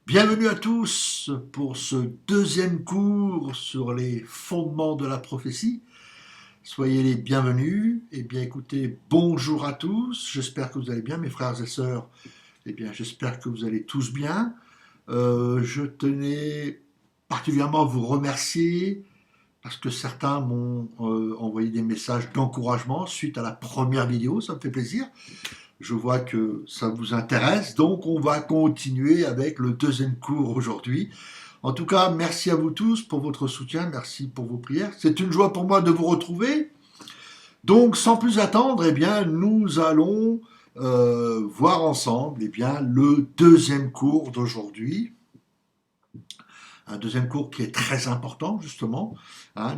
Bienvenue à tous pour ce deuxième cours sur les fondements de la prophétie. Soyez les bienvenus. Eh bien, écoutez, bonjour à tous. J'espère que vous allez bien, mes frères et sœurs. Eh bien, j'espère que vous allez tous bien. Je tenais particulièrement à vous remercier parce que certains m'ont envoyé des messages d'encouragement suite à la première vidéo. Ça me fait plaisir. Je vois que ça vous intéresse, donc on va continuer avec le deuxième cours aujourd'hui. En tout cas, merci à vous tous pour votre soutien, merci pour vos prières. C'est une joie pour moi de vous retrouver. Donc, sans plus attendre, eh bien, nous allons voir ensemble le deuxième cours d'aujourd'hui. Un deuxième cours qui est très important, justement.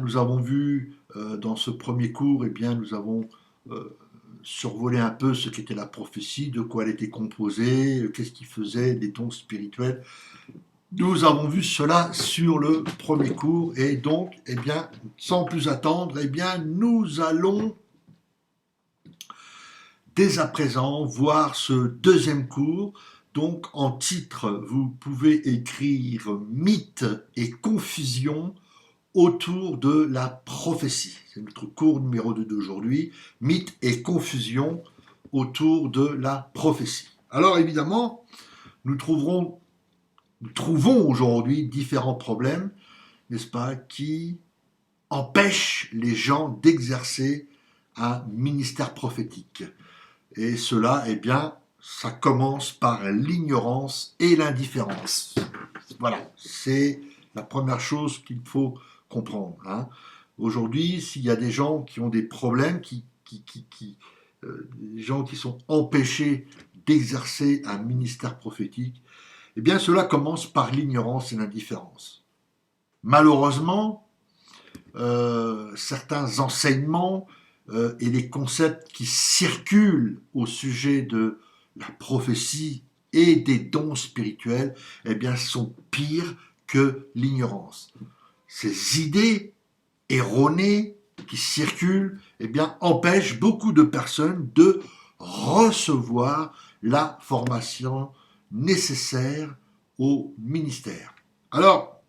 Nous avons vu dans ce premier cours, nous avons survoler un peu ce qu'était la prophétie, de quoi elle était composée, qu'est-ce qui faisait des dons spirituels. Nous avons vu cela sur le premier cours et donc, sans plus attendre, nous allons dès à présent voir ce deuxième cours. Donc, en titre, vous pouvez écrire mythe et confusion autour de la prophétie. C'est notre cours numéro 2 d'aujourd'hui, mythe et confusion autour de la prophétie. Alors évidemment, nous trouvons aujourd'hui différents problèmes, n'est-ce pas, qui empêchent les gens d'exercer un ministère prophétique. Et cela, ça commence par l'ignorance et l'indifférence. Voilà, c'est la première chose qu'il faut comprendre. Aujourd'hui, s'il y a des gens qui ont des problèmes, des gens qui sont empêchés d'exercer un ministère prophétique, cela commence par l'ignorance et l'indifférence. Malheureusement, certains enseignements et les concepts qui circulent au sujet de la prophétie et des dons spirituels, sont pires que l'ignorance. Ces idées erronées qui circulent, empêchent beaucoup de personnes de recevoir la formation nécessaire au ministère. Alors,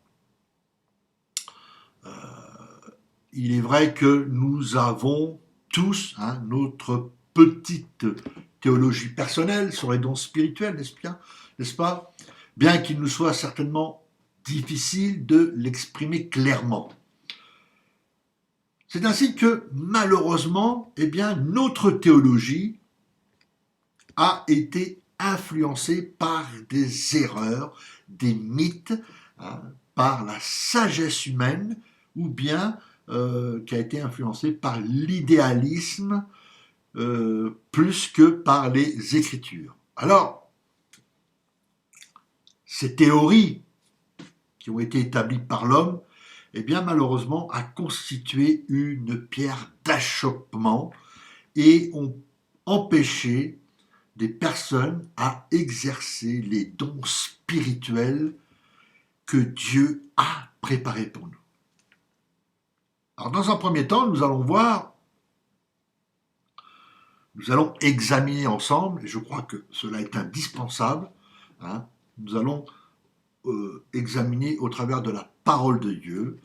il est vrai que nous avons tous notre petite théologie personnelle sur les dons spirituels, n'est-ce pas? Bien qu'il nous soit certainement difficile de l'exprimer clairement. C'est ainsi que, malheureusement, notre théologie a été influencée par des erreurs, des mythes, par la sagesse humaine, ou bien qui a été influencée par l'idéalisme plus que par les Écritures. Alors, ces théories qui ont été établies par l'homme, malheureusement, a constitué une pierre d'achoppement et ont empêché des personnes à exercer les dons spirituels que Dieu a préparés pour nous. Alors, dans un premier temps, nous allons examiner ensemble, et je crois que cela est indispensable, nous allons examiner au travers de la parole de Dieu,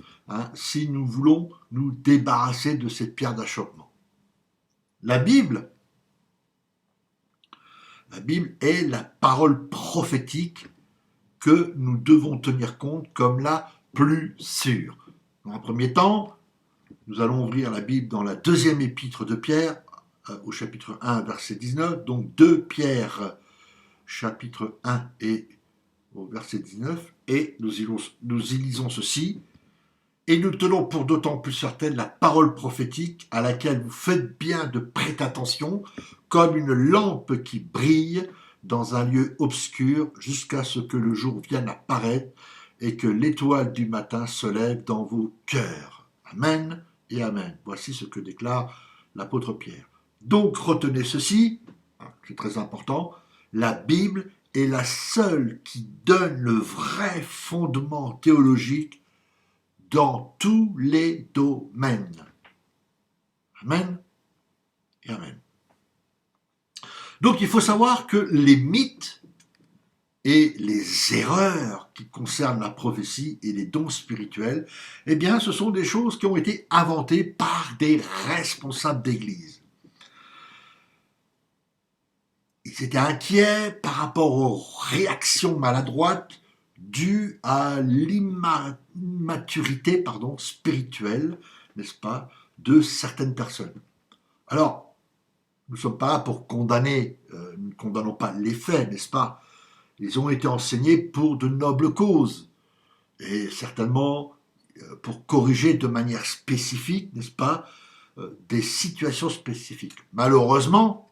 si nous voulons nous débarrasser de cette pierre d'achoppement. La Bible est la parole prophétique que nous devons tenir compte comme la plus sûre. Dans un premier temps, nous allons ouvrir la Bible dans la deuxième épître de Pierre, au chapitre 1, verset 19, donc 2 Pierre, chapitre 1 et au verset 19, et nous y lisons ceci. Et nous tenons pour d'autant plus certaine la parole prophétique à laquelle vous faites bien de prêter attention, comme une lampe qui brille dans un lieu obscur jusqu'à ce que le jour vienne apparaître et que l'étoile du matin se lève dans vos cœurs. Amen et amen. Voici ce que déclare l'apôtre Pierre. Donc retenez ceci, c'est très important, la Bible est la seule qui donne le vrai fondement théologique dans tous les domaines. Amen et amen. Donc il faut savoir que les mythes et les erreurs qui concernent la prophétie et les dons spirituels, eh bien, ce sont des choses qui ont été inventées par des responsables d'église. Ils étaient inquiets par rapport aux réactions maladroites dues à l'immaturité spirituelle, n'est-ce pas, de certaines personnes. Alors, nous ne sommes pas là pour condamner, nous ne condamnons pas les faits, n'est-ce pas? Ils ont été enseignés pour de nobles causes, et certainement pour corriger de manière spécifique, n'est-ce pas, des situations spécifiques. Malheureusement,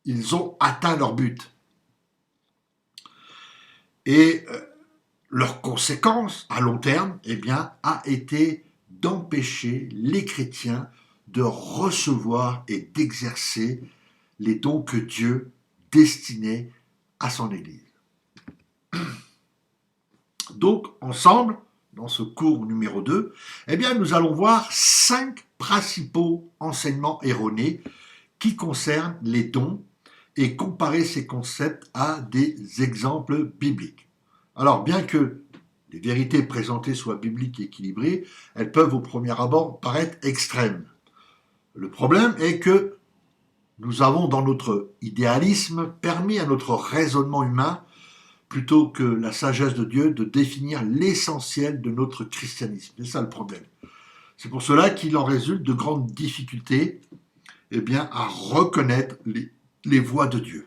ils ont atteint leur but. Et leur conséquence, à long terme, eh bien, a été d'empêcher les chrétiens de recevoir et d'exercer les dons que Dieu destinait à son Église. Donc, ensemble, dans ce cours numéro 2, eh bien, nous allons voir 5 principaux enseignements erronés qui concernent les dons et comparer ces concepts à des exemples bibliques. Alors, bien que les vérités présentées soient bibliques et équilibrées, elles peuvent au premier abord paraître extrêmes. Le problème est que nous avons dans notre idéalisme permis à notre raisonnement humain, plutôt que la sagesse de Dieu, de définir l'essentiel de notre christianisme. C'est ça le problème. C'est pour cela qu'il en résulte de grandes difficultés à reconnaître les voies de Dieu.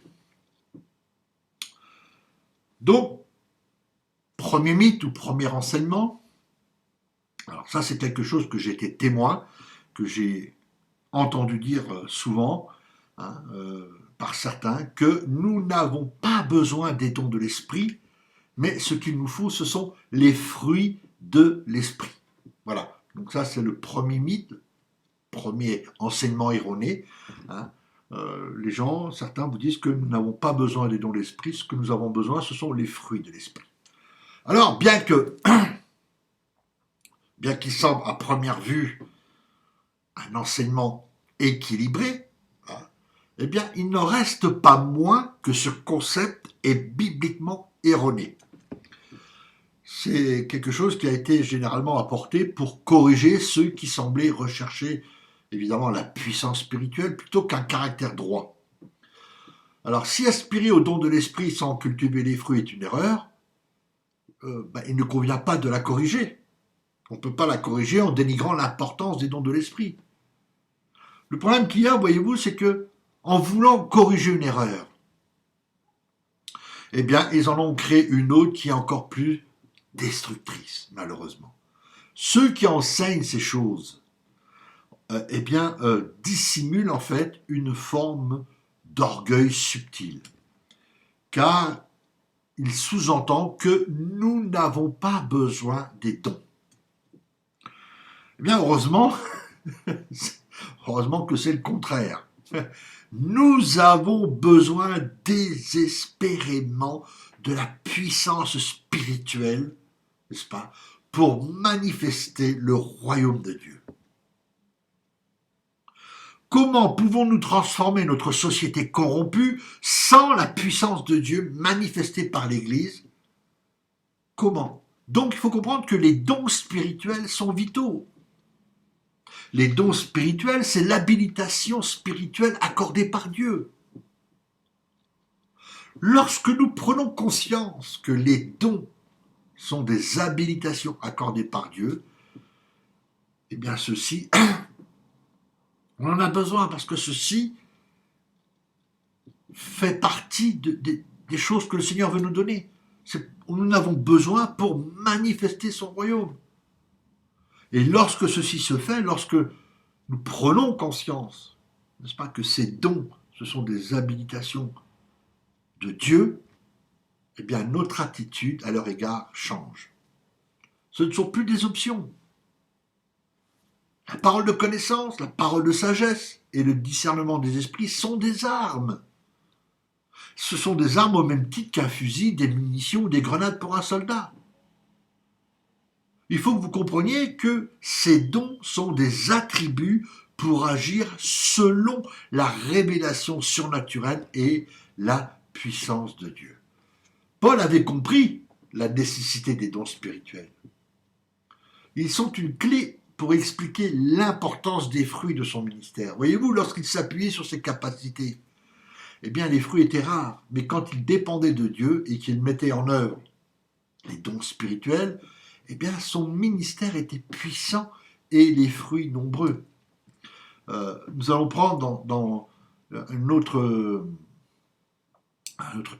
Donc, premier mythe ou premier enseignement, alors ça c'est quelque chose que j'ai été témoin, que j'ai entendu dire souvent par certains, que nous n'avons pas besoin des dons de l'esprit, mais ce qu'il nous faut, ce sont les fruits de l'esprit. Voilà, donc ça c'est le premier mythe, premier enseignement erroné. Les gens, certains vous disent que nous n'avons pas besoin des dons de l'esprit, ce que nous avons besoin, ce sont les fruits de l'esprit. Alors, bien qu'il semble à première vue un enseignement équilibré, eh bien, il n'en reste pas moins que ce concept est bibliquement erroné. C'est quelque chose qui a été généralement apporté pour corriger ceux qui semblaient rechercher évidemment la puissance spirituelle plutôt qu'un caractère droit. Alors, si aspirer au don de l'esprit sans cultiver les fruits est une erreur, il ne convient pas de la corriger. On ne peut pas la corriger en dénigrant l'importance des dons de l'esprit. Le problème qu'il y a, voyez-vous, c'est que en voulant corriger une erreur, eh bien, ils en ont créé une autre qui est encore plus destructrice, malheureusement. Ceux qui enseignent ces choses, dissimulent en fait une forme d'orgueil subtil. Car ils sous-entendent que nous n'avons pas besoin des dons. Eh bien, heureusement que c'est le contraire. Nous avons besoin désespérément de la puissance spirituelle, n'est-ce pas, pour manifester le royaume de Dieu. Comment pouvons-nous transformer notre société corrompue sans la puissance de Dieu manifestée par l'Église? Comment? Donc il faut comprendre que les dons spirituels sont vitaux. Les dons spirituels, c'est l'habilitation spirituelle accordée par Dieu. Lorsque nous prenons conscience que les dons sont des habilitations accordées par Dieu, eh bien ceci, on en a besoin parce que ceci fait partie des choses que le Seigneur veut nous donner. Nous en avons besoin pour manifester son royaume. Et lorsque ceci se fait, lorsque nous prenons conscience, n'est-ce pas, que ces dons, ce sont des habilitations de Dieu, eh bien notre attitude à leur égard change. Ce ne sont plus des options. La parole de connaissance, la parole de sagesse et le discernement des esprits sont des armes. Ce sont des armes au même titre qu'un fusil, des munitions ou des grenades pour un soldat. Il faut que vous compreniez que ces dons sont des attributs pour agir selon la révélation surnaturelle et la puissance de Dieu. Paul avait compris la nécessité des dons spirituels. Ils sont une clé pour expliquer l'importance des fruits de son ministère. Voyez-vous, lorsqu'il s'appuyait sur ses capacités, eh bien les fruits étaient rares, mais quand il dépendait de Dieu et qu'il mettait en œuvre les dons spirituels, eh bien son ministère était puissant et les fruits nombreux. Nous allons prendre dans un autre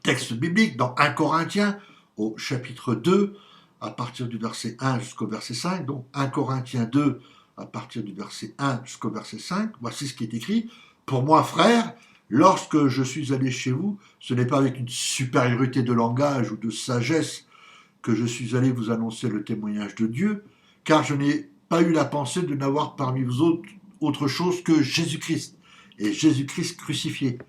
texte biblique, dans 1 Corinthiens, au chapitre 2, à partir du verset 1 jusqu'au verset 5, donc 1 Corinthiens 2, à partir du verset 1 jusqu'au verset 5, voici ce qui est écrit. Pour moi, frères, lorsque je suis allé chez vous, ce n'est pas avec une supériorité de langage ou de sagesse que je suis allé vous annoncer le témoignage de Dieu, car je n'ai pas eu la pensée de n'avoir parmi vous autre chose que Jésus-Christ, et Jésus-Christ crucifié.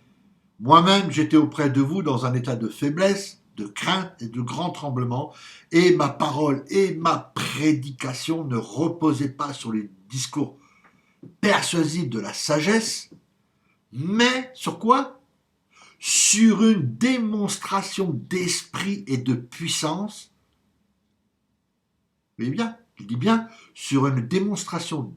Moi-même, j'étais auprès de vous dans un état de faiblesse, de crainte et de grand tremblement, et ma parole et ma prédication ne reposaient pas sur les discours persuasifs de la sagesse, mais sur quoi? Sur une démonstration d'esprit et de puissance. Vous voyez bien, il dit bien, sur une démonstration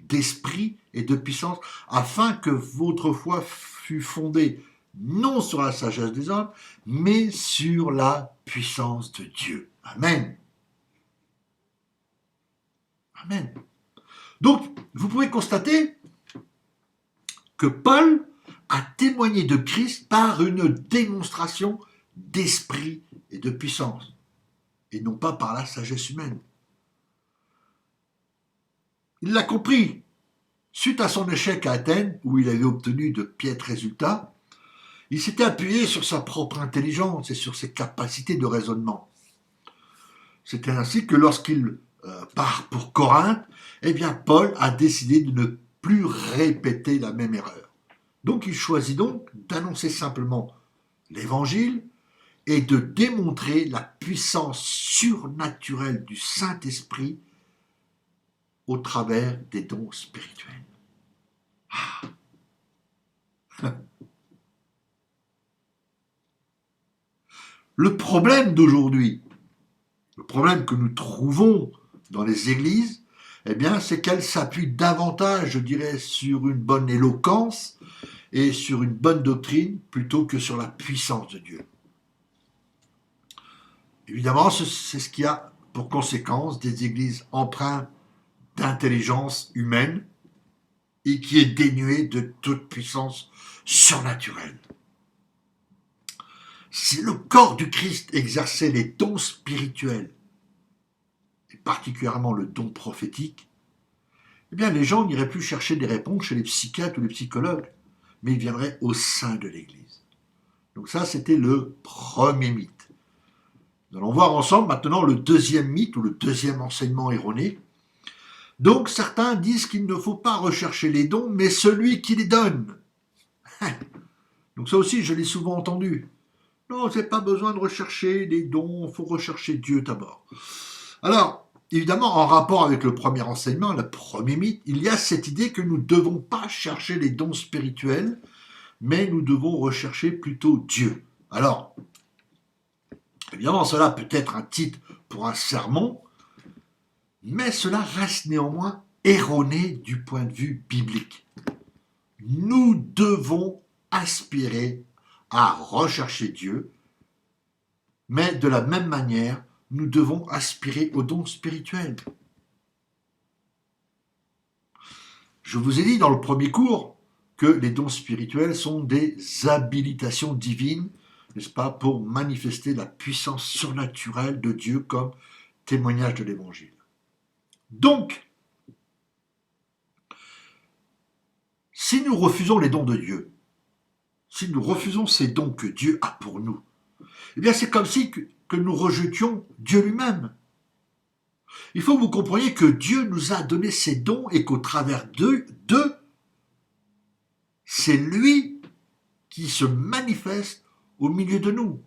d'esprit et de puissance, afin que votre foi fût fondée non sur la sagesse des hommes, mais sur la puissance de Dieu. Amen. Amen. Donc, vous pouvez constater que Paul a témoigné de Christ par une démonstration d'esprit et de puissance, et non pas par la sagesse humaine. Il l'a compris. Suite à son échec à Athènes, où il avait obtenu de piètres résultats, il s'était appuyé sur sa propre intelligence et sur ses capacités de raisonnement. C'était ainsi que lorsqu'il part pour Corinthe, eh bien Paul a décidé de ne plus répéter la même erreur. Donc il choisit donc d'annoncer simplement l'évangile et de démontrer la puissance surnaturelle du Saint-Esprit au travers des dons spirituels. Le problème d'aujourd'hui, le problème que nous trouvons dans les églises, eh bien, c'est qu'elles s'appuient davantage, je dirais, sur une bonne éloquence et sur une bonne doctrine plutôt que sur la puissance de Dieu. Évidemment, c'est ce qui a pour conséquence des églises empreintes d'intelligence humaine et qui est dénuée de toute puissance surnaturelle. Si le corps du Christ exerçait les dons spirituels, et particulièrement le don prophétique, eh bien les gens n'iraient plus chercher des réponses chez les psychiatres ou les psychologues, mais ils viendraient au sein de l'Église. Donc ça, c'était le premier mythe. Nous allons voir ensemble maintenant le deuxième mythe ou le deuxième enseignement erroné. Donc certains disent qu'il ne faut pas rechercher les dons, mais celui qui les donne. Donc ça aussi, je l'ai souvent entendu. Non, c'est pas besoin de rechercher les dons, il faut rechercher Dieu d'abord. Alors, évidemment, en rapport avec le premier enseignement, le premier mythe, il y a cette idée que nous ne devons pas chercher les dons spirituels, mais nous devons rechercher plutôt Dieu. Alors, évidemment, cela peut être un titre pour un sermon, mais cela reste néanmoins erroné du point de vue biblique. Nous devons aspirer à rechercher Dieu, mais de la même manière, nous devons aspirer aux dons spirituels. Je vous ai dit dans le premier cours que les dons spirituels sont des habilitations divines, n'est-ce pas, pour manifester la puissance surnaturelle de Dieu comme témoignage de l'Évangile. Donc, si nous refusons les dons de Dieu, si nous refusons ces dons que Dieu a pour nous, eh bien c'est comme si que nous rejetions Dieu lui-même. Il faut que vous compreniez que Dieu nous a donné ces dons et qu'au travers d'eux, c'est lui qui se manifeste au milieu de nous.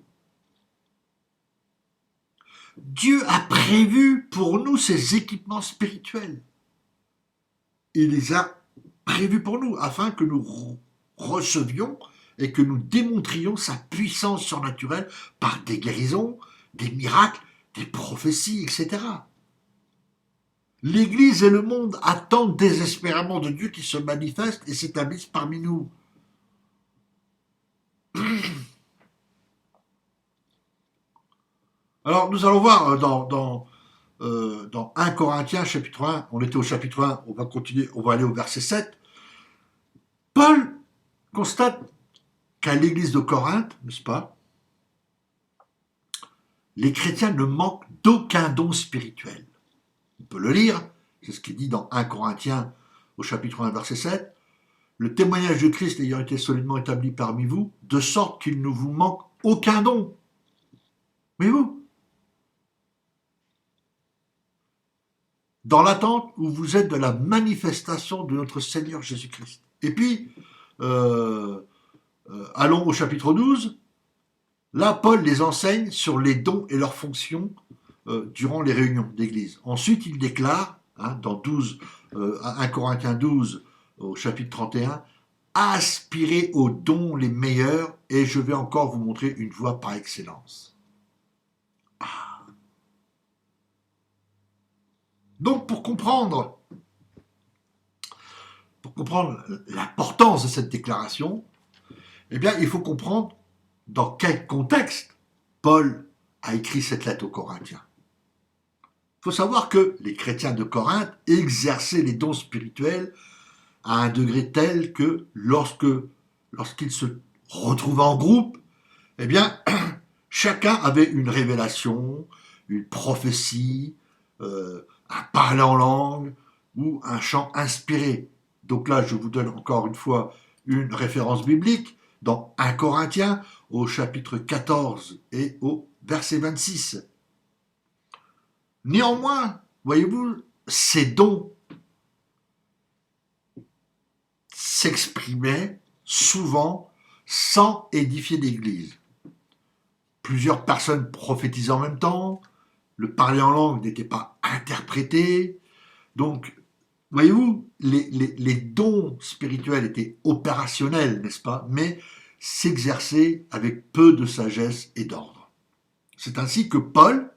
Dieu a prévu pour nous ces équipements spirituels. Il les a prévus pour nous afin que nous recevions et que nous démontrions sa puissance surnaturelle par des guérisons, des miracles, des prophéties, etc. L'Église et le monde attendent désespérément de Dieu qui se manifeste et s'établisse parmi nous. Alors, nous allons voir dans 1 Corinthiens, chapitre 1, on était au chapitre 1, on va continuer, on va aller au verset 7. Paul constate qu'à l'église de Corinthe, n'est-ce pas, les chrétiens ne manquent d'aucun don spirituel. On peut le lire, c'est ce qui est dit dans 1 Corinthiens au chapitre 1, verset 7. Le témoignage de Christ ayant été solidement établi parmi vous, de sorte qu'il ne vous manque aucun don. Mais vous, dans l'attente où vous êtes de la manifestation de notre Seigneur Jésus-Christ. Et puis, allons au chapitre 12. Là, Paul les enseigne sur les dons et leurs fonctions durant les réunions d'église. Ensuite, il déclare, dans 1 Corinthiens 12, au chapitre 31, « Aspirez aux dons les meilleurs, et je vais encore vous montrer une voie par excellence. » Donc, pour comprendre l'importance de cette déclaration, eh bien, il faut comprendre dans quel contexte Paul a écrit cette lettre aux Corinthiens. Il faut savoir que les chrétiens de Corinthe exerçaient les dons spirituels à un degré tel que lorsqu'ils se retrouvaient en groupe, eh bien, chacun avait une révélation, une prophétie, un parler en langue ou un chant inspiré. Donc là, je vous donne encore une fois une référence biblique dans 1 Corinthiens au chapitre 14 et au verset 26. Néanmoins, voyez-vous, ces dons s'exprimaient souvent sans édifier l'Église. Plusieurs personnes prophétisaient en même temps, le parler en langue n'était pas interprété, donc voyez-vous, les dons spirituels étaient opérationnels, n'est-ce pas, mais s'exerçaient avec peu de sagesse et d'ordre. C'est ainsi que Paul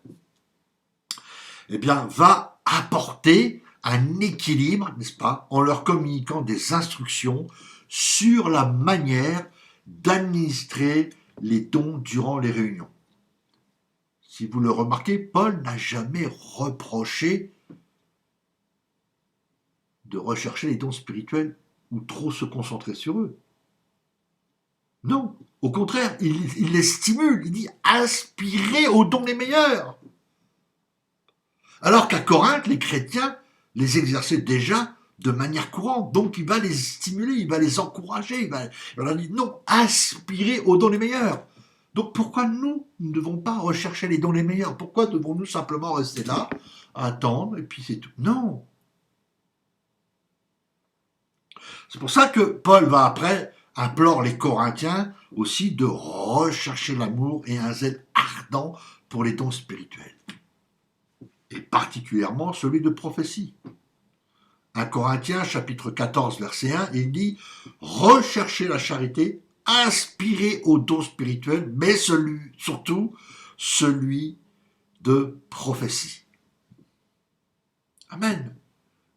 va apporter un équilibre, n'est-ce pas, en leur communiquant des instructions sur la manière d'administrer les dons durant les réunions. Si vous le remarquez, Paul n'a jamais reproché de rechercher les dons spirituels ou trop se concentrer sur eux. Non, au contraire, il les stimule, il dit aspirez aux dons les meilleurs. Alors qu'à Corinthe, les chrétiens les exerçaient déjà de manière courante, donc il va les stimuler, il va les encourager, il leur dit non, aspirez aux dons les meilleurs. Donc pourquoi nous ne devons pas rechercher les dons les meilleurs? Pourquoi devons-nous simplement rester là, attendre, et puis c'est tout? Non. C'est pour ça que Paul va après implore les Corinthiens aussi de rechercher l'amour et un zèle ardent pour les dons spirituels. Et particulièrement celui de prophétie. 1 Corinthiens chapitre 14 verset 1, il dit « Recherchez la charité, inspirez aux dons spirituels, mais surtout celui de prophétie. » Amen.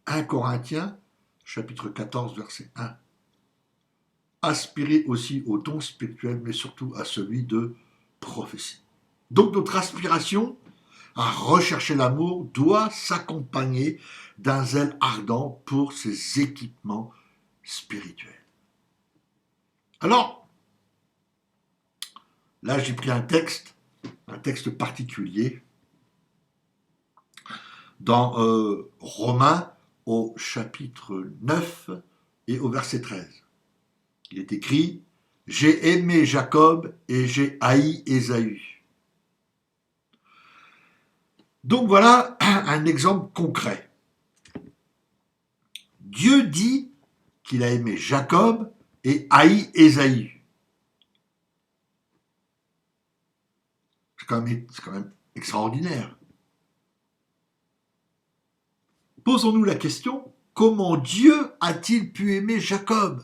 1 Corinthiens chapitre 14 verset 1. Aspirez aussi aux dons spirituels, mais surtout à celui de prophétie. Donc notre aspiration à rechercher l'amour doit s'accompagner d'un zèle ardent pour ces équipements spirituels. Alors, là j'ai pris un texte particulier, dans Romains au chapitre 9 et au verset 13. Il est écrit « J'ai aimé Jacob et j'ai haï Ésaü ». Donc voilà un exemple concret. Dieu dit qu'il a aimé Jacob et haï Ésaü. C'est quand même extraordinaire. Posons-nous la question, comment Dieu a-t-il pu aimer Jacob?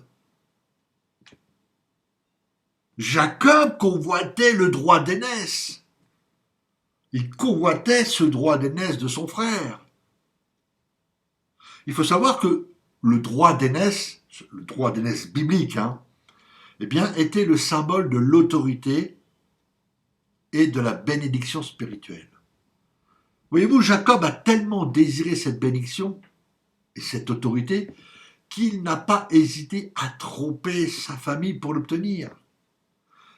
Jacob convoitait le droit d'aînesse. Il convoitait ce droit d'aînesse de son frère. Il faut savoir que le droit d'aînesse biblique, eh bien, était le symbole de l'autorité et de la bénédiction spirituelle. Voyez-vous, Jacob a tellement désiré cette bénédiction et cette autorité qu'il n'a pas hésité à tromper sa famille pour l'obtenir.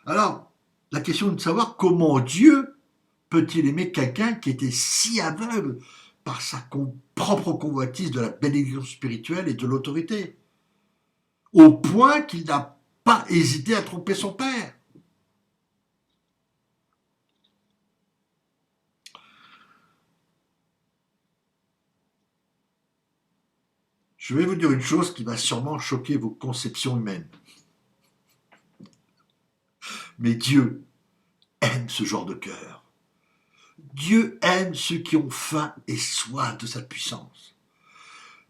Alors, la question est de savoir comment Dieu peut-il aimer quelqu'un qui était si aveugle par sa propre convoitise de la bénédiction spirituelle et de l'autorité, au point qu'il n'a pas hésité à tromper son père. Je vais vous dire une chose qui va sûrement choquer vos conceptions humaines. Mais Dieu aime ce genre de cœur. Dieu aime ceux qui ont faim et soif de sa puissance.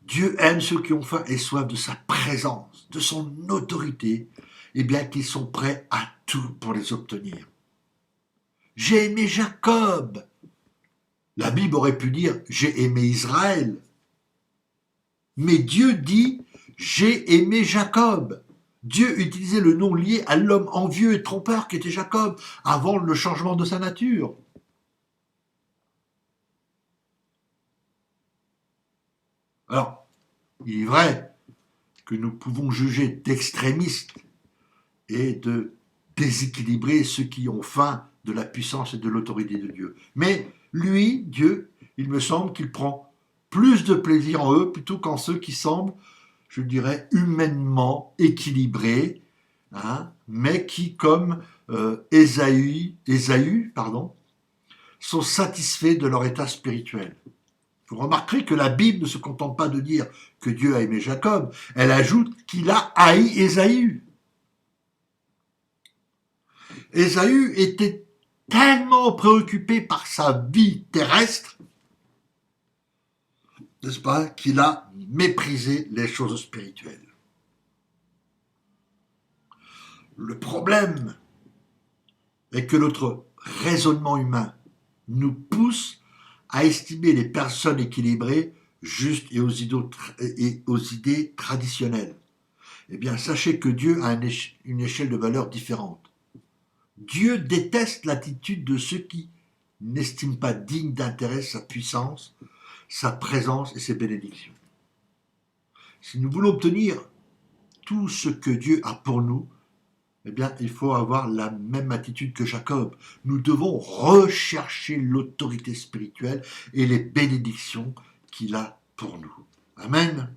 Dieu aime ceux qui ont faim et soif de sa présence, de son autorité, et bien qu'ils sont prêts à tout pour les obtenir. J'ai aimé Jacob. La Bible aurait pu dire j'ai aimé Israël. Mais Dieu dit j'ai aimé Jacob. Dieu utilisait le nom lié à l'homme envieux et trompeur qui était Jacob avant le changement de sa nature. Alors, il est vrai que nous pouvons juger d'extrémistes et de déséquilibrer ceux qui ont faim de la puissance et de l'autorité de Dieu. Mais lui, Dieu, il me semble qu'il prend plus de plaisir en eux plutôt qu'en ceux qui semblent, je dirais, humainement équilibrés, mais qui, comme Ésaü, sont satisfaits de leur état spirituel. Vous remarquerez que la Bible ne se contente pas de dire que Dieu a aimé Jacob, elle ajoute qu'il a haï Ésaü. Ésaü était tellement préoccupé par sa vie terrestre, n'est-ce pas, qu'il a méprisé les choses spirituelles. Le problème est que notre raisonnement humain nous pousse à estimer les personnes équilibrées justes et aux idées traditionnelles. Eh bien, sachez que Dieu a une échelle de valeurs différente. Dieu déteste l'attitude de ceux qui n'estiment pas digne d'intérêt sa puissance, sa présence et ses bénédictions. Si nous voulons obtenir tout ce que Dieu a pour nous, eh bien, il faut avoir la même attitude que Jacob. Nous devons rechercher l'autorité spirituelle et les bénédictions qu'il a pour nous. Amen.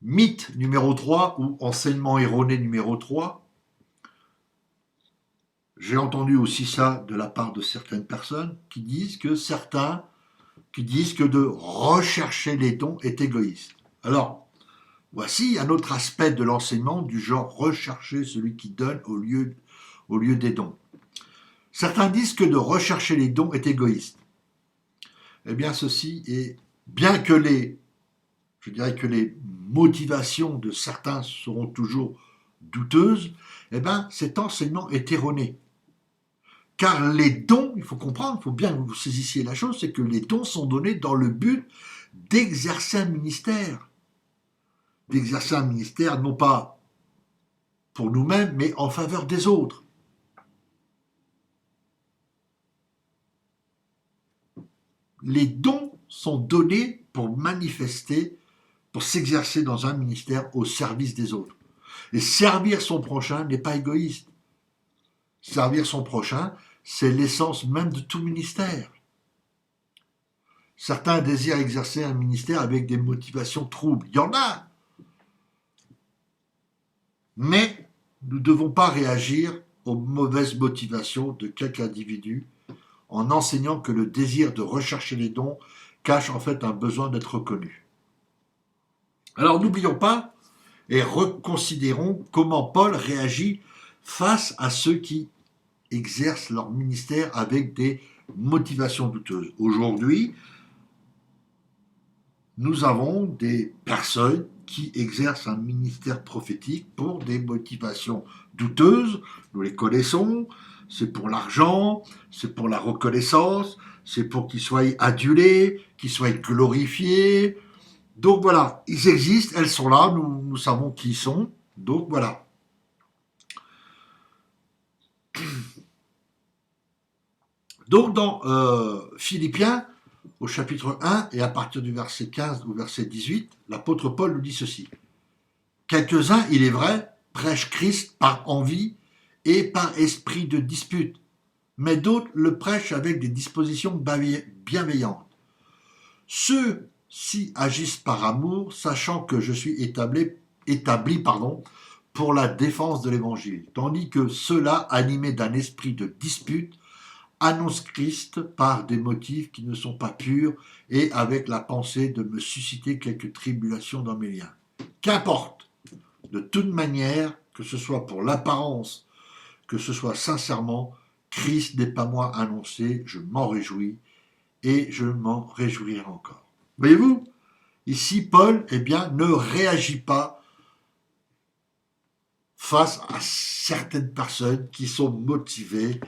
Mythe numéro 3 ou enseignement erroné numéro 3. J'ai entendu aussi ça de la part de certaines personnes qui disent que de rechercher les dons est égoïste. Alors, voici un autre aspect de l'enseignement du genre rechercher celui qui donne au lieu des dons. Certains disent que de rechercher les dons est égoïste. Eh bien, ceci est, bien que les motivations de certains seront toujours douteuses, eh bien, cet enseignement est erroné. Car les dons, il faut comprendre, il faut bien que vous saisissiez la chose, c'est que les dons sont donnés dans le but d'exercer un ministère. D'exercer un ministère non pas pour nous-mêmes, mais en faveur des autres. Les dons sont donnés pour manifester, pour s'exercer dans un ministère au service des autres. Et servir son prochain n'est pas égoïste. Servir son prochain, c'est l'essence même de tout ministère. Certains désirent exercer un ministère avec des motivations troubles. Il y en a. Mais nous ne devons pas réagir aux mauvaises motivations de quelque individu en enseignant que le désir de rechercher les dons cache en fait un besoin d'être reconnu. Alors n'oublions pas et reconsidérons comment Paul réagit face à ceux qui exercent leur ministère avec des motivations douteuses. Aujourd'hui, nous avons des personnes qui exercent un ministère prophétique pour des motivations douteuses, nous les connaissons, c'est pour l'argent, c'est pour la reconnaissance, c'est pour qu'ils soient adulés, qu'ils soient glorifiés. Donc voilà, ils existent, elles sont là, nous savons qui ils sont, donc voilà. Donc dans Philippiens, au chapitre 1, et à partir du verset 15 au verset 18, l'apôtre Paul nous dit ceci. Quelques-uns, il est vrai, prêchent Christ par envie et par esprit de dispute, mais d'autres le prêchent avec des dispositions bienveillantes. Ceux-ci agissent par amour, sachant que je suis établi pour la défense de l'évangile, tandis que ceux-là, animés d'un esprit de dispute, annonce Christ par des motifs qui ne sont pas purs et avec la pensée de me susciter quelques tribulations dans mes liens. Qu'importe, de toute manière, que ce soit pour l'apparence, que ce soit sincèrement, Christ n'est pas moi annoncé, je m'en réjouis et je m'en réjouirai encore. Voyez-vous, ici Paul ne réagit pas face à certaines personnes qui sont motivées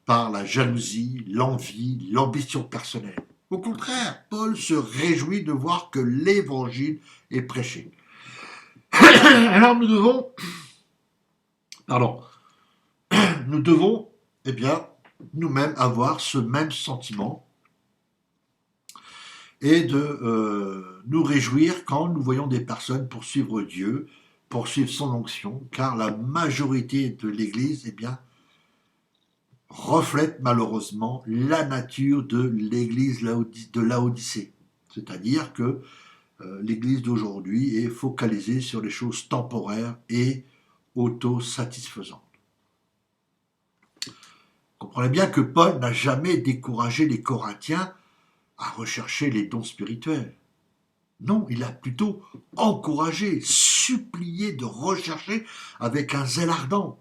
par la jalousie, l'envie, l'ambition personnelle. Au contraire, Paul se réjouit de voir que l'évangile est prêché. Alors nous devons nous-mêmes avoir ce même sentiment et de nous réjouir quand nous voyons des personnes poursuivre Dieu, poursuivre son onction, car la majorité de l'Église, reflète malheureusement la nature de l'Église de Laodicée. C'est-à-dire que l'Église d'aujourd'hui est focalisée sur les choses temporaires et autosatisfaisantes. Comprenez bien que Paul n'a jamais découragé les Corinthiens à rechercher les dons spirituels. Non, il a plutôt encouragé, supplié de rechercher avec un zèle ardent.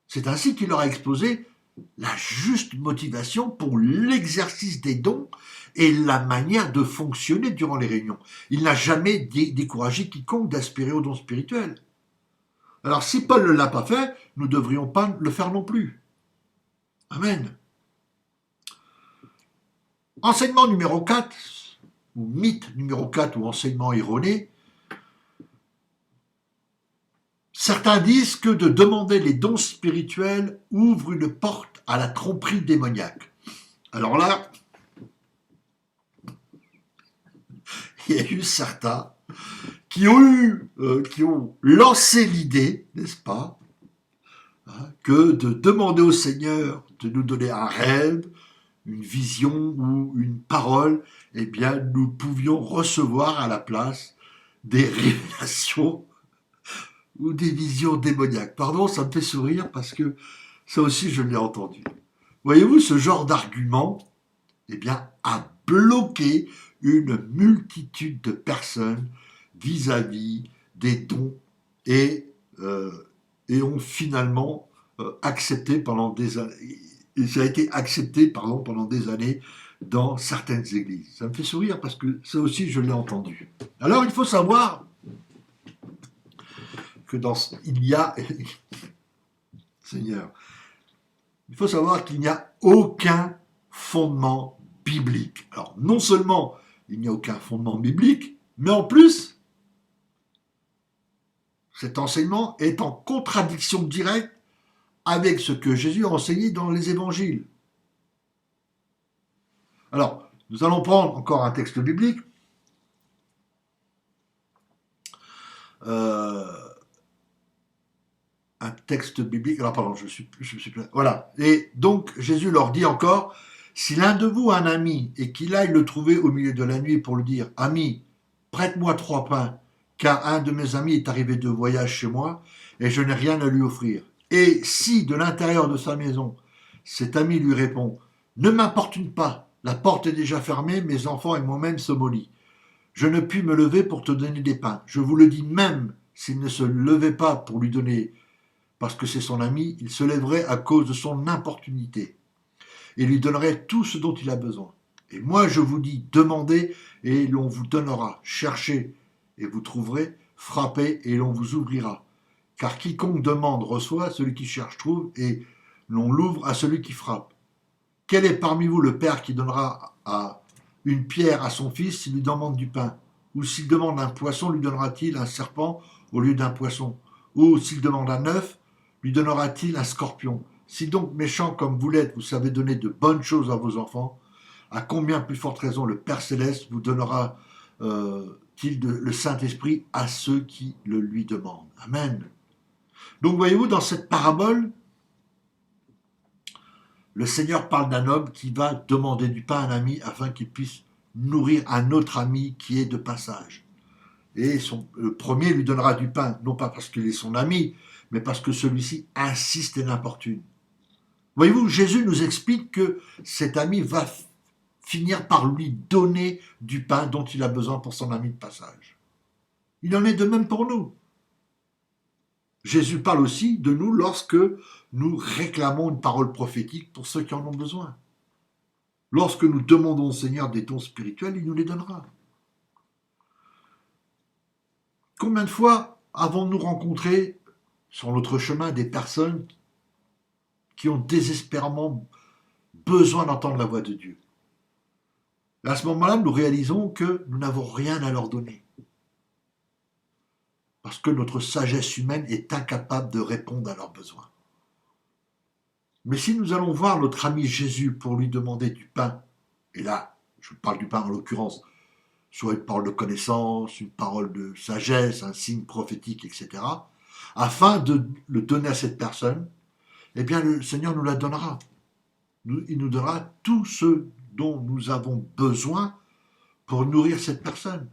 C'est ainsi qu'il leur a exposé la juste motivation pour l'exercice des dons et la manière de fonctionner durant les réunions. Il n'a jamais découragé quiconque d'aspirer aux dons spirituels. Alors si Paul ne l'a pas fait, nous ne devrions pas le faire non plus. Amen. Enseignement numéro 4, ou mythe numéro 4, ou enseignement erroné. Certains disent que de demander les dons spirituels ouvre une porte à la tromperie démoniaque. Alors là, il y a eu certains qui ont lancé l'idée, n'est-ce pas, que de demander au Seigneur de nous donner un rêve, une vision ou une parole, nous pouvions recevoir à la place des révélations ou des visions démoniaques. Pardon, ça me fait sourire parce que ça aussi je l'ai entendu. Voyez-vous, ce genre d'argument a bloqué une multitude de personnes vis-à-vis des dons et ont finalement accepté pendant des années. Ça a été accepté pendant des années dans certaines églises. Ça me fait sourire parce que ça aussi je l'ai entendu. Alors il faut savoir que Seigneur, il faut savoir qu'il n'y a aucun fondement biblique. Alors non seulement il n'y a aucun fondement biblique, mais en plus, cet enseignement est en contradiction directe avec ce que Jésus a enseigné dans les évangiles. Alors, nous allons prendre encore un texte biblique. Un texte biblique. Alors, pardon, je suis voilà. Et donc, Jésus leur dit encore, si l'un de vous a un ami et qu'il aille le trouver au milieu de la nuit pour lui dire, ami, prête-moi 3 pains, car un de mes amis est arrivé de voyage chez moi et je n'ai rien à lui offrir. Et si, de l'intérieur de sa maison, cet ami lui répond « Ne m'importune pas, la porte est déjà fermée, mes enfants et moi-même sommes au lit. Je ne puis me lever pour te donner des pains. Je vous le dis, même s'il ne se levait pas pour lui donner, parce que c'est son ami, il se lèverait à cause de son importunité et lui donnerait tout ce dont il a besoin. Et moi, je vous dis, demandez et l'on vous donnera. Cherchez et vous trouverez. frappez et l'on vous ouvrira. Car quiconque demande reçoit, celui qui cherche trouve, et l'on l'ouvre à celui qui frappe. Quel est parmi vous le père qui donnera une pierre à son fils s'il lui demande du pain? Ou s'il demande un poisson, lui donnera-t-il un serpent au lieu d'un poisson? Ou s'il demande un œuf, lui donnera-t-il un scorpion? Si donc méchant comme vous l'êtes, vous savez donner de bonnes choses à vos enfants, à combien plus forte raison le Père Céleste vous donnera-t-il le Saint-Esprit à ceux qui le lui demandent? Amen. Donc voyez-vous, dans cette parabole, le Seigneur parle d'un homme qui va demander du pain à un ami afin qu'il puisse nourrir un autre ami qui est de passage. Et le premier lui donnera du pain, non pas parce qu'il est son ami, mais parce que celui-ci insiste et l'importune. Voyez-vous, Jésus nous explique que cet ami va finir par lui donner du pain dont il a besoin pour son ami de passage. Il en est de même pour nous. Jésus parle aussi de nous lorsque nous réclamons une parole prophétique pour ceux qui en ont besoin. Lorsque nous demandons au Seigneur des dons spirituels, il nous les donnera. Combien de fois avons-nous rencontré sur notre chemin des personnes qui ont désespérément besoin d'entendre la voix de Dieu? Et à ce moment-là, nous réalisons que nous n'avons rien à leur donner. Parce que notre sagesse humaine est incapable de répondre à leurs besoins. Mais si nous allons voir notre ami Jésus pour lui demander du pain, et là, je parle du pain en l'occurrence, soit une parole de connaissance, une parole de sagesse, un signe prophétique, etc., afin de le donner à cette personne, eh bien le Seigneur nous la donnera. Il nous donnera tout ce dont nous avons besoin pour nourrir cette personne.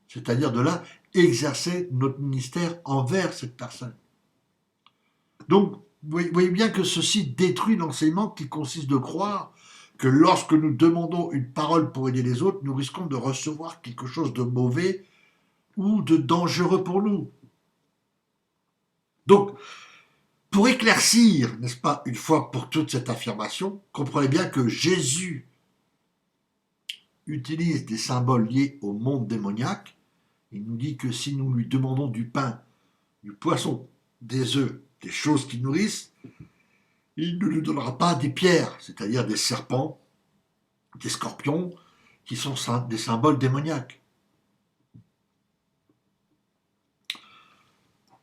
C'est-à-dire de là, exercer notre ministère envers cette personne. Donc, vous voyez bien que ceci détruit l'enseignement qui consiste de croire que lorsque nous demandons une parole pour aider les autres, nous risquons de recevoir quelque chose de mauvais ou de dangereux pour nous. Donc, pour éclaircir, n'est-ce pas, une fois pour toutes cette affirmation, comprenez bien que Jésus utilise des symboles liés au monde démoniaque. Il nous dit que si nous lui demandons du pain, du poisson, des œufs, des choses qui nourrissent, il ne nous donnera pas des pierres, c'est-à-dire des serpents, des scorpions, qui sont des symboles démoniaques.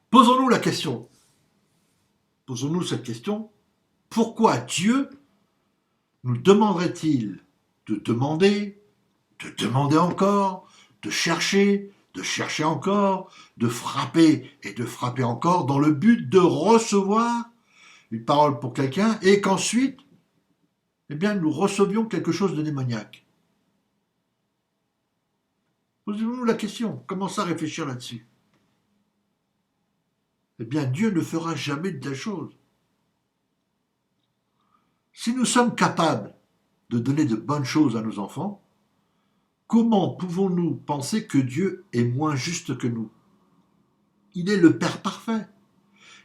Posons-nous la question. Posons-nous cette question. Pourquoi Dieu nous demanderait-il de demander encore, de chercher encore, de frapper et de frapper encore dans le but de recevoir une parole pour quelqu'un et qu'ensuite, eh bien, nous recevions quelque chose de démoniaque? Posez-vous la question, commencez à réfléchir là-dessus. Eh bien, Dieu ne fera jamais de telle chose. Si nous sommes capables de donner de bonnes choses à nos enfants, comment pouvons-nous penser que Dieu est moins juste que nous? Il est le Père parfait.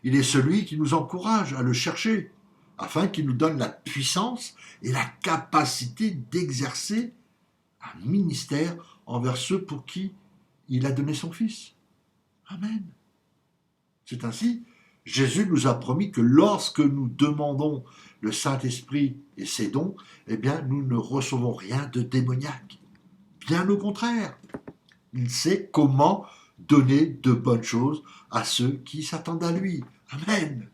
Il est celui qui nous encourage à le chercher, afin qu'il nous donne la puissance et la capacité d'exercer un ministère envers ceux pour qui il a donné son Fils. Amen. C'est ainsi, Jésus nous a promis que lorsque nous demandons le Saint-Esprit et ses dons, eh bien, nous ne recevons rien de démoniaque. Bien au contraire, il sait comment donner de bonnes choses à ceux qui s'attendent à lui. Amen.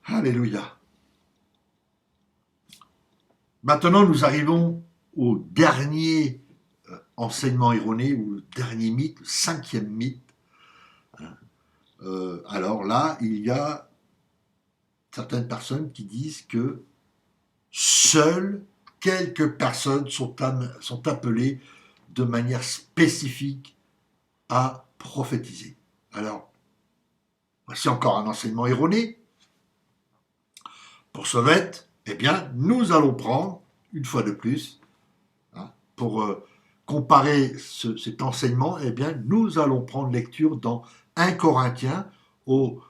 Alléluia. Maintenant, nous arrivons au dernier enseignement erroné, ou le dernier mythe, le 5e mythe. Alors là, il y a certaines personnes qui disent que seules quelques personnes sont appelées de manière spécifique à prophétiser. Alors, voici encore un enseignement erroné. Pour ce fait, eh bien, nous allons prendre, une fois de plus, pour comparer cet enseignement, eh bien, nous allons prendre lecture dans 1 Corinthiens au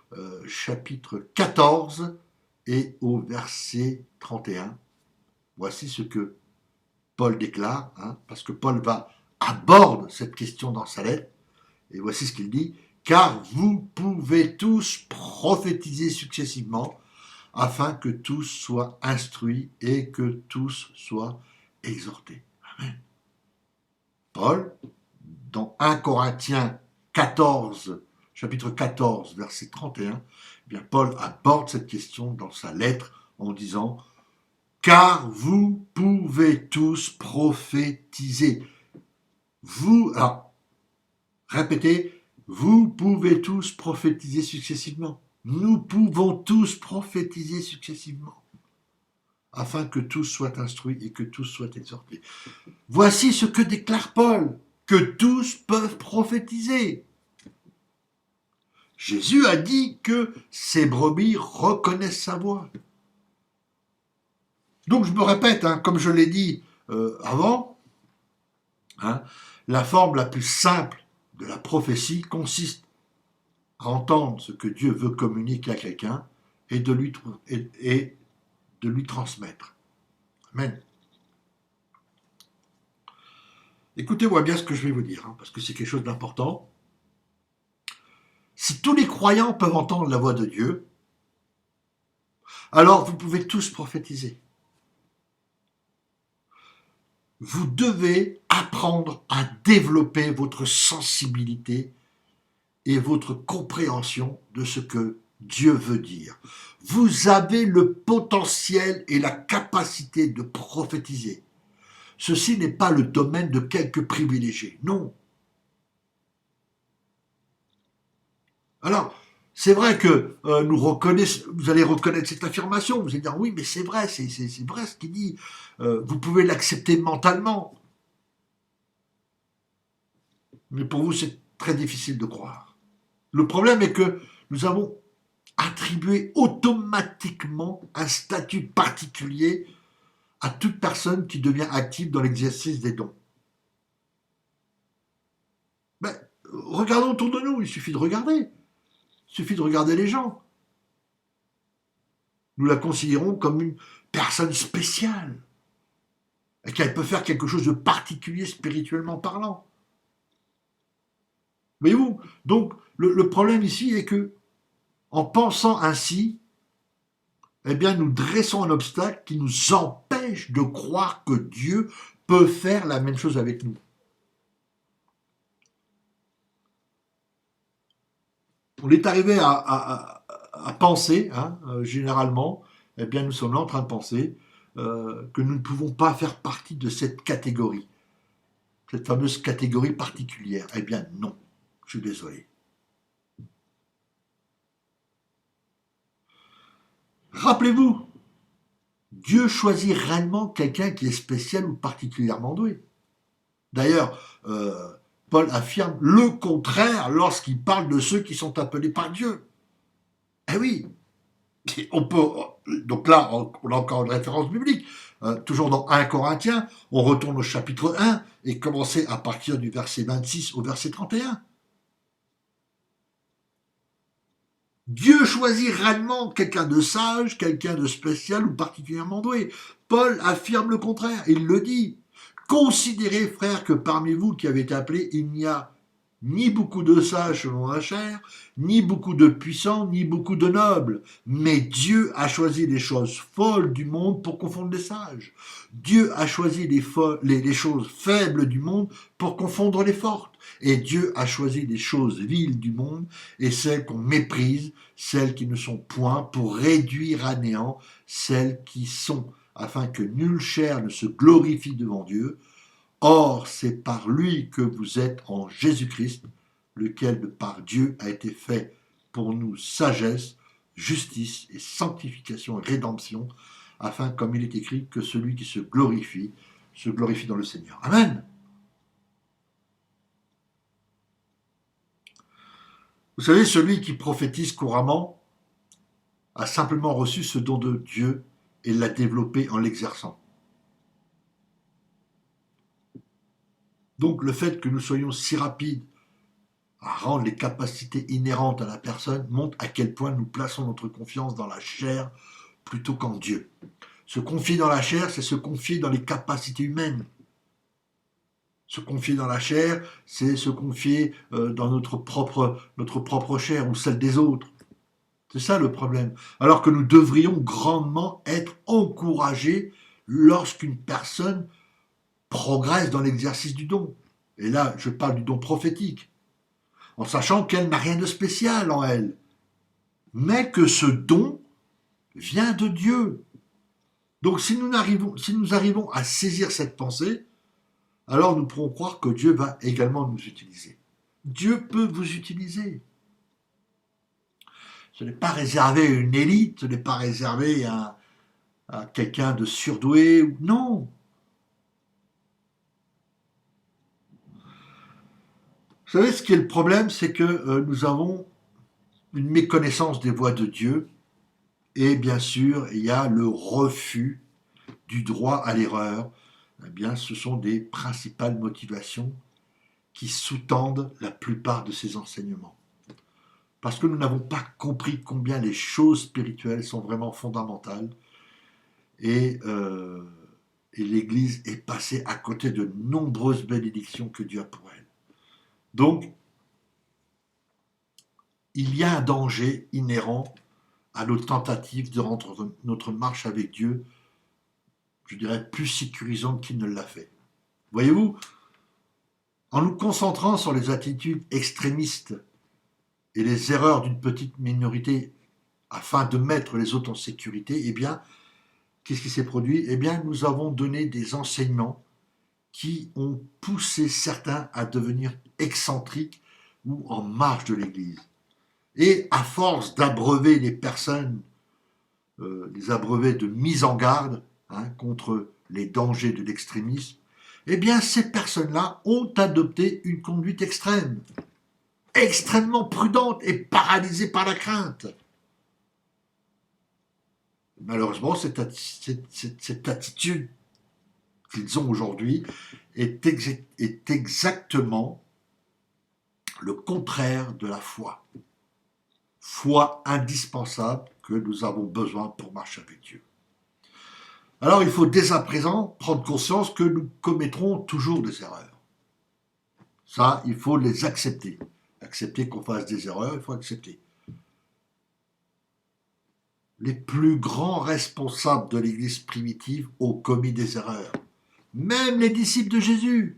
chapitre 14 et au verset 31. Voici ce que Paul déclare, parce que Paul aborde cette question dans sa lettre, et voici ce qu'il dit, car vous pouvez tous prophétiser successivement, afin que tous soient instruits et que tous soient exhortés. Amen. Paul, dans 1 Corinthiens 14, chapitre 14, verset 31, eh bien Paul aborde cette question dans sa lettre en disant « Car vous pouvez tous prophétiser. » Vous, alors, répétez, vous pouvez tous prophétiser successivement. Nous pouvons tous prophétiser successivement, afin que tous soient instruits et que tous soient exhortés. Voici ce que déclare Paul, que tous peuvent prophétiser. Jésus a dit que ses brebis reconnaissent sa voix. Donc je me répète, comme je l'ai dit avant, la forme la plus simple de la prophétie consiste à entendre ce que Dieu veut communiquer à quelqu'un et de lui transmettre. Amen. Écoutez-moi bien ce que je vais vous dire, parce que c'est quelque chose d'important. Si tous les croyants peuvent entendre la voix de Dieu, alors vous pouvez tous prophétiser. Vous devez apprendre à développer votre sensibilité et votre compréhension de ce que Dieu veut dire. Vous avez le potentiel et la capacité de prophétiser. Ceci n'est pas le domaine de quelques privilégiés, non. Alors, c'est vrai que vous allez reconnaître cette affirmation, vous allez dire oui, mais c'est vrai, c'est vrai ce qu'il dit. Vous pouvez l'accepter mentalement. Mais pour vous, c'est très difficile de croire. Le problème est que nous avons attribué automatiquement un statut particulier à toute personne qui devient active dans l'exercice des dons. Ben, regardons autour de nous, il suffit de regarder. Il suffit de regarder les gens. Nous la considérons comme une personne spéciale, et qu'elle peut faire quelque chose de particulier spirituellement parlant. Voyez-vous? Donc, le problème ici est que, en pensant ainsi, eh bien, nous dressons un obstacle qui nous empêche de croire que Dieu peut faire la même chose avec nous. On est arrivé à penser, généralement, eh bien, nous sommes là en train de penser que nous ne pouvons pas faire partie de cette catégorie, cette fameuse catégorie particulière. Eh bien, non, je suis désolé. Rappelez-vous, Dieu choisit réellement quelqu'un qui est spécial ou particulièrement doué. D'ailleurs, Paul affirme le contraire lorsqu'il parle de ceux qui sont appelés par Dieu. Eh oui, donc là, on a encore une référence biblique. Toujours dans 1 Corinthiens, on retourne au chapitre 1 et commencer à partir du verset 26 au verset 31. Dieu choisit réellement quelqu'un de sage, quelqu'un de spécial ou particulièrement doué. Paul affirme le contraire, il le dit. Considérez, frères, que parmi vous qui avez été appelés, il n'y a ni beaucoup de sages selon la chair, ni beaucoup de puissants, ni beaucoup de nobles. Mais Dieu a choisi les choses folles du monde pour confondre les sages. Dieu a choisi les choses faibles du monde pour confondre les fortes. Et Dieu a choisi les choses viles du monde et celles qu'on méprise, celles qui ne sont point, pour réduire à néant celles qui sont, afin que nulle chair ne se glorifie devant Dieu. Or, c'est par lui que vous êtes en Jésus-Christ, lequel de par Dieu a été fait pour nous sagesse, justice et sanctification et rédemption, afin, comme il est écrit, que celui qui se glorifie dans le Seigneur. Amen. Vous savez, celui qui prophétise couramment a simplement reçu ce don de Dieu et l'a développé en l'exerçant. Donc le fait que nous soyons si rapides à rendre les capacités inhérentes à la personne montre à quel point nous plaçons notre confiance dans la chair plutôt qu'en Dieu. Se confier dans la chair, c'est se confier dans les capacités humaines. Se confier dans la chair, c'est se confier dans notre propre chair ou celle des autres. C'est ça le problème. Alors que nous devrions grandement être encouragés lorsqu'une personne progresse dans l'exercice du don. Et là, je parle du don prophétique, en sachant qu'elle n'a rien de spécial en elle, mais que ce don vient de Dieu. Donc si nous arrivons à saisir cette pensée, alors nous pourrons croire que Dieu va également nous utiliser. Dieu peut vous utiliser. Ce n'est pas réservé à une élite, ce n'est pas réservé à quelqu'un de surdoué. Non. Vous savez, ce qui est le problème, c'est que nous avons une méconnaissance des voies de Dieu. Et bien sûr, il y a le refus du droit à l'erreur. Eh bien, ce sont des principales motivations qui sous-tendent la plupart de ces enseignements. Parce que nous n'avons pas compris combien les choses spirituelles sont vraiment fondamentales. Et l'Église est passée à côté de nombreuses bénédictions que Dieu a pour elle. Donc, il y a un danger inhérent à nos tentatives de rendre notre marche avec Dieu, je dirais, plus sécurisante qu'il ne l'a fait. Voyez-vous, en nous concentrant sur les attitudes extrémistes et les erreurs d'une petite minorité afin de mettre les autres en sécurité, eh bien, qu'est-ce qui s'est produit? Eh bien, nous avons donné des enseignements qui ont poussé certains à devenir excentriques ou en marge de l'Église. Et à force d'abreuver les personnes, les abreuver de mise en garde contre les dangers de l'extrémisme, eh bien ces personnes-là ont adopté une conduite extrême, extrêmement prudente et paralysée par la crainte. Malheureusement, cette attitude qu'ils ont aujourd'hui est exactement le contraire de la foi. Foi indispensable que nous avons besoin pour marcher avec Dieu. Alors il faut dès à présent prendre conscience que nous commettrons toujours des erreurs. Ça, il faut les accepter. Accepter qu'on fasse des erreurs, il faut accepter. Les plus grands responsables de l'Église primitive ont commis des erreurs. Même les disciples de Jésus.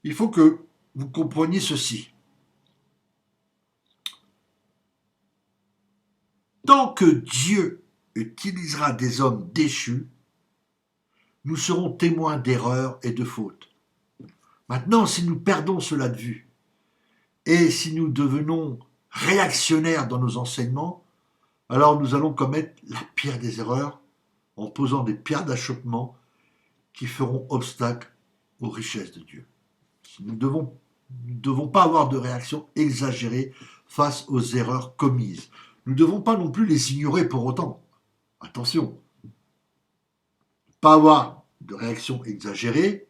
Il faut que vous compreniez ceci. Tant que Dieu utilisera des hommes déchus, nous serons témoins d'erreurs et de fautes. Maintenant, si nous perdons cela de vue, et si nous devenons réactionnaires dans nos enseignements, alors nous allons commettre la pire des erreurs en posant des pierres d'achoppement qui feront obstacle aux richesses de Dieu. Nous ne devons pas avoir de réaction exagérée face aux erreurs commises. Nous ne devons pas non plus les ignorer pour autant. Attention, pas avoir de réaction exagérée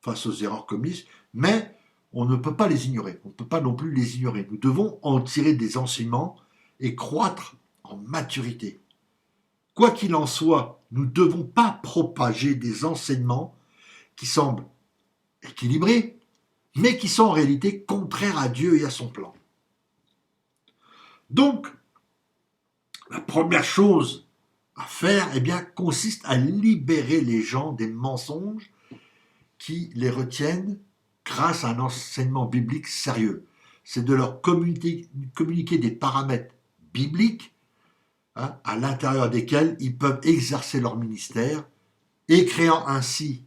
face aux erreurs commises, mais on ne peut pas les ignorer. On ne peut pas non plus les ignorer. Nous devons en tirer des enseignements et croître en maturité. Quoi qu'il en soit, nous ne devons pas propager des enseignements qui semblent équilibrés, mais qui sont en réalité contraires à Dieu et à son plan. Donc, la première chose à faire, eh bien, consiste à libérer les gens des mensonges qui les retiennent grâce à un enseignement biblique sérieux. C'est de leur communiquer des paramètres bibliques à l'intérieur desquels ils peuvent exercer leur ministère et créant ainsi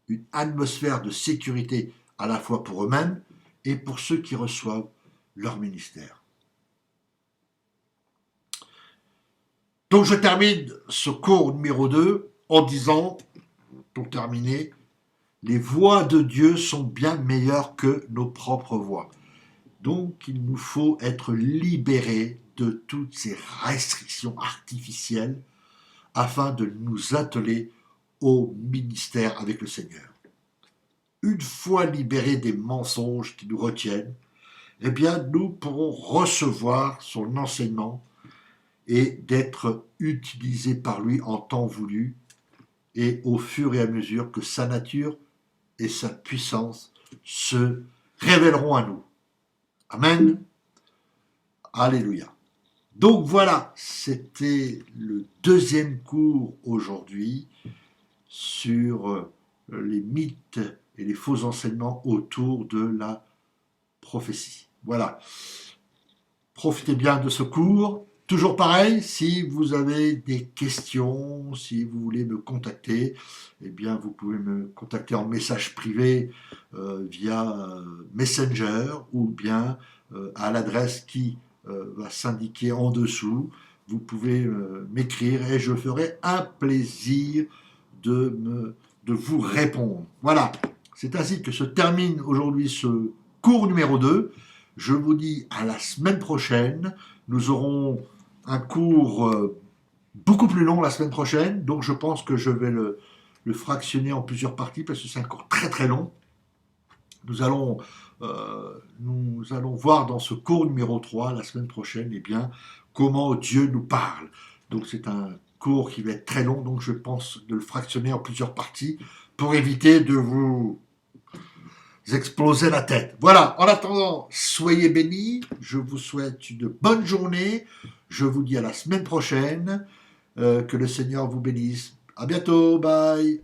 une atmosphère de sécurité à la fois pour eux-mêmes et pour ceux qui reçoivent leur ministère. Donc je termine ce cours numéro 2 en disant, pour terminer, les voies de Dieu sont bien meilleures que nos propres voies. Donc il nous faut être libérés de toutes ces restrictions artificielles afin de nous atteler au ministère avec le Seigneur. Une fois libérés des mensonges qui nous retiennent, eh bien nous pourrons recevoir son enseignement et d'être utilisé par lui en temps voulu et au fur et à mesure que sa nature et sa puissance se révéleront à nous. Amen. Alléluia. Donc voilà, c'était le deuxième cours aujourd'hui sur les mythes et les faux enseignements autour de la prophétie. Voilà. Profitez bien de ce cours. Toujours pareil, si vous avez des questions, si vous voulez me contacter, eh bien vous pouvez me contacter en message privé via Messenger ou bien à l'adresse qui va s'indiquer en dessous. Vous pouvez m'écrire et je ferai un plaisir de vous répondre. Voilà, c'est ainsi que se termine aujourd'hui ce cours numéro 2. Je vous dis à la semaine prochaine. Nous aurons un cours beaucoup plus long la semaine prochaine, donc je pense que je vais le fractionner en plusieurs parties parce que c'est un cours très très long. Nous allons voir dans ce cours numéro 3 la semaine prochaine comment Dieu nous parle. Donc c'est un cours qui va être très long, donc je pense de le fractionner en plusieurs parties pour éviter de vous exploser la tête. Voilà, en attendant, soyez bénis, je vous souhaite une bonne journée, je vous dis à la semaine prochaine, que le Seigneur vous bénisse. À bientôt, bye.